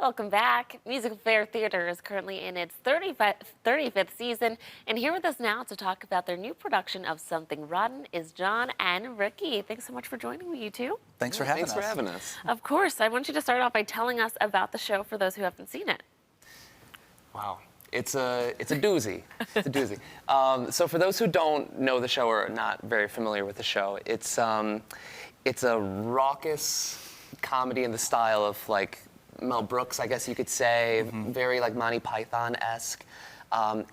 Welcome back. MusicalFare Theater is currently in its 35th season, and here with us now to talk about their new production of Something Rotten is John and Ricky. Thanks so much for joining me, you two. Thanks for having us. Thanks for having us. Of course. I want you to start off by telling us about the show for those who haven't seen it. Wow. It's a doozy. It's a doozy. So for those who don't know the show or are not very familiar with the show, it's a raucous comedy in the style of like Mel Brooks, I guess you could say, very like Monty Python-esque.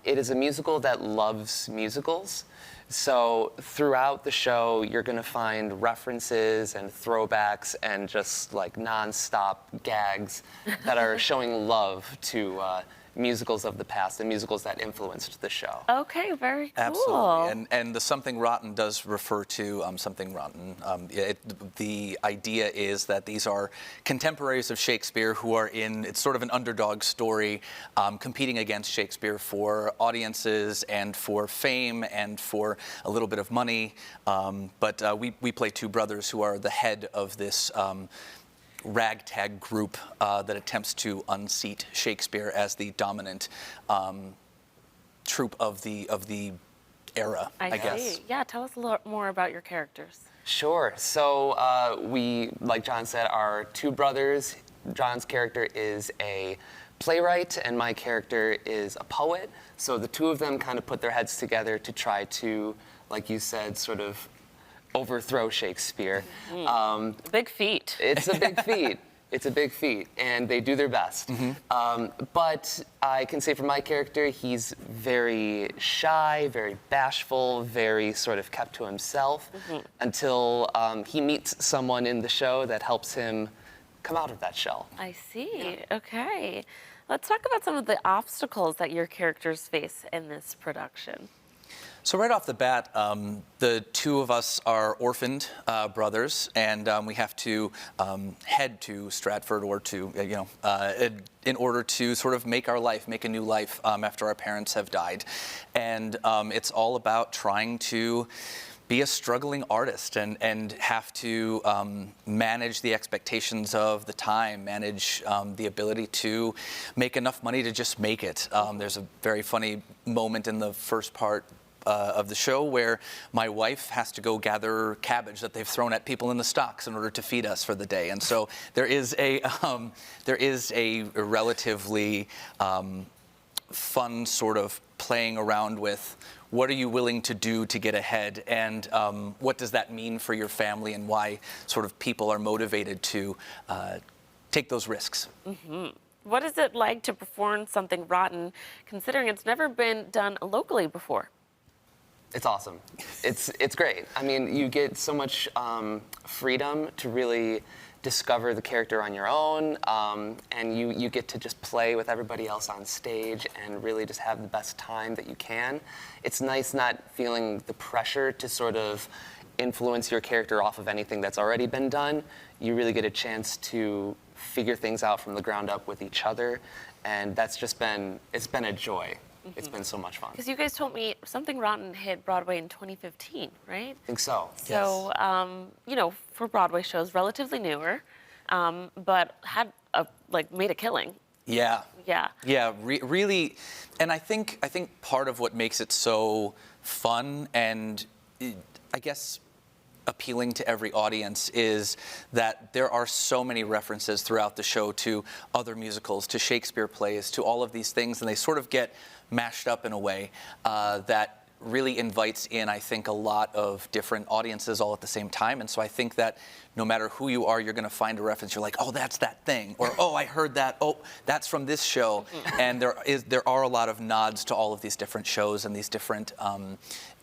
It is a musical that loves musicals. So throughout the show, you're going to find references and throwbacks and just like non-stop gags that are showing love to musicals of the past and musicals that influenced the show. Okay, very cool. Absolutely, and the Something Rotten does refer to Something Rotten. The idea is that these are contemporaries of Shakespeare who are it's sort of an underdog story, competing against Shakespeare for audiences and for fame and for a little bit of money. But we play two brothers who are the head of this ragtag group that attempts to unseat Shakespeare as the dominant troupe of the era, I guess. Yeah, tell us a lot more about your characters. Sure. So we, like John said, are two brothers. John's character is a playwright, and my character is a poet. So the two of them kind of put their heads together to try to, like you said, sort of overthrow Shakespeare. Big feat. It's a big feat. It's a big feat, and they do their best. But I can say for my character, he's very shy, very bashful, very sort of kept to himself until he meets someone in the show that helps him come out of that shell. I see. Yeah. Okay. Let's talk about some of the obstacles that your characters face in this production. So right off the bat, the two of us are orphaned brothers, and we have to head to Stratford or to, in order to sort of make a new life after our parents have died. And it's all about trying to be a struggling artist and have to manage the expectations of the time, manage the ability to make enough money to just make it. There's a very funny moment in the first part of the show where my wife has to go gather cabbage that they've thrown at people in the stocks in order to feed us for the day. And so there is a relatively fun sort of playing around with what are you willing to do to get ahead, and what does that mean for your family, and why sort of people are motivated to take those risks. What is it like to perform Something Rotten, considering it's never been done locally before? It's awesome. It's great. I mean, you get so much freedom to really discover the character on your own, and you get to just play with everybody else on stage and really just have the best time that you can. It's nice not feeling the pressure to sort of influence your character off of anything that's already been done. You really get a chance to figure things out from the ground up with each other, and it's been a joy. It's been so much fun. Because you guys told me Something Rotten hit Broadway in 2015, right? I think so. So, yes. For Broadway shows, relatively newer, but had made a killing. Yeah. Yeah. Yeah, really, and I think part of what makes it so fun and I guess appealing to every audience is that there are so many references throughout the show to other musicals, to Shakespeare plays, to all of these things, and they sort of get mashed up in a way that really invites in, I think, a lot of different audiences all at the same time. And so I think that no matter who you are, you're going to find a reference. You're like, oh, that's that thing. Or, oh, I heard that. Oh, that's from this show. And there are a lot of nods to all of these different shows and these different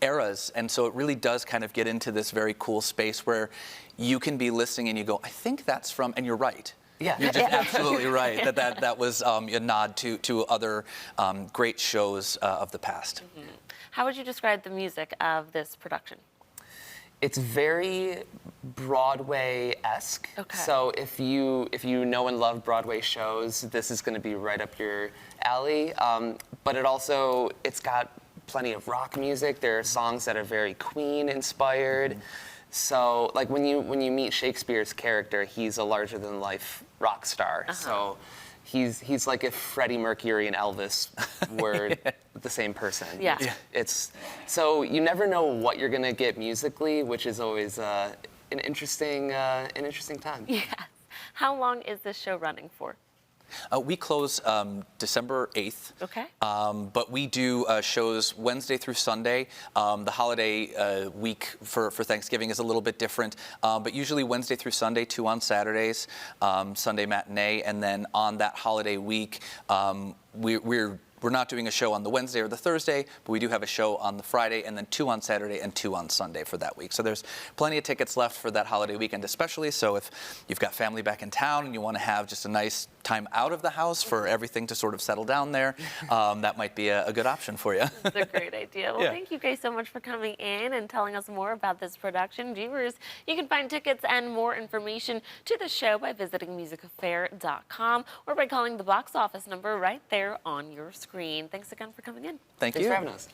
eras. And so it really does kind of get into this very cool space where you can be listening and you go, I think that's from, and you're right. Yeah. You're just absolutely right. That was a nod to other great shows of the past. How would you describe the music of this production? It's very Broadway-esque. Okay. So if you know and love Broadway shows, this is going to be right up your alley. But it's got plenty of rock music. There are songs that are very Queen-inspired. So, like when you meet Shakespeare's character, he's a larger-than-life rock star. So he's like if Freddie Mercury and Elvis were the same person. Yeah. It's so you never know what you're gonna get musically, which is always an interesting time. Yes. How long is this show running for? We close December 8th. Okay. But we do shows Wednesday through Sunday. The holiday week for Thanksgiving is a little bit different, but usually Wednesday through Sunday, 2 on Saturdays, Sunday matinee, and then on that holiday week, we're not doing a show on the Wednesday or the Thursday, but we do have a show on the Friday, and then 2 on Saturday and 2 on Sunday for that week. So there's plenty of tickets left for that holiday weekend especially. So if you've got family back in town and you want to have just a nice time out of the house for everything to sort of settle down there, that might be a good option for you. That's a great idea. Well, Yeah. thank you guys so much for coming in and telling us more about this production. Viewers, you can find tickets and more information to the show by visiting MusicalFare.com or by calling the box office number right there on your screen. Thanks again for coming in. Thank Thanks you. for having us.